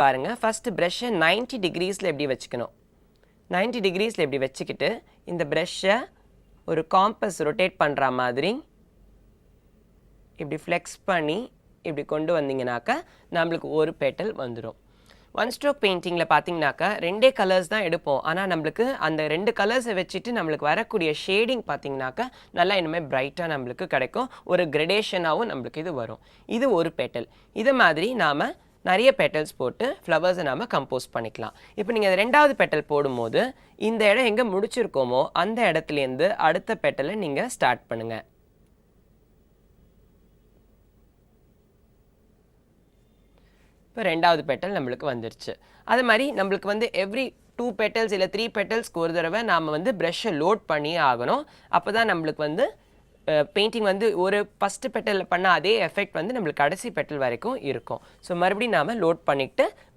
பாருங்க ஃபர்ஸ்ட் ப்ரஷ்ஷை 90 டிகிரீஸில் எப்படி வச்சுக்கணும். 90 டிகிரீஸில் எப்படி வச்சுக்கிட்டு இந்த ப்ரஷ்ஷை ஒரு காம்பஸ் ரொட்டேட் பண்ணுற மாதிரி இப்படி ஃப்ளெக்ஸ் பண்ணி இப்படி கொண்டு வந்தீங்கன்னாக்கா நம்மளுக்கு ஒரு பெட்டல் வந்துடும். ஒன் ஸ்ட்ரோக் பெயிண்டிங்கில் பார்த்தீங்கன்னாக்கா 2 கலர்ஸ் தான் எடுப்போம். ஆனால் நம்மளுக்கு அந்த 2 கலர்ஸை வச்சுட்டு நம்மளுக்கு வரக்கூடிய ஷேடிங் பார்த்தீங்கன்னாக்கா நல்லா இனிமேல் பிரைட்டாக நம்மளுக்கு கிடைக்கும். ஒரு கிரடேஷனாகவும் நம்மளுக்கு இது வரும். இது ஒரு பெட்டல். இது மாதிரி நாம் நிறைய பெட்டல்ஸ் போட்டு ஃப்ளவர்ஸை நாம் கம்போஸ் பண்ணிக்கலாம். இப்போ நீங்கள் 2வது பெட்டல் போடும்போது இந்த இடம் எங்கே முடிச்சிருக்கோமோ அந்த இடத்துலேருந்து அடுத்த பெட்டலை நீங்கள் ஸ்டார்ட் பண்ணுங்கள். இப்போ 2வது பெட்டல் நம்மளுக்கு வந்துருச்சு. அது மாதிரி நம்மளுக்கு வந்து எவ்ரி 2 பெட்டல்ஸ் இல்லை 3 பெட்டல்ஸ்க்கு ஒரு தடவை நாம் வந்து ப்ரஷ்ஷை லோட் பண்ணியே ஆகணும். அப்போ தான் நம்மளுக்கு வந்து பெயிண்டிங் வந்து ஒரு ஃபஸ்ட்டு பெட்டலில் பண்ண அதே எஃபெக்ட் வந்து நம்மளுக்கு கடைசி பெட்டல் வரைக்கும் இருக்கும். ஸோ மறுபடியும் நாம் லோட் பண்ணிவிட்டு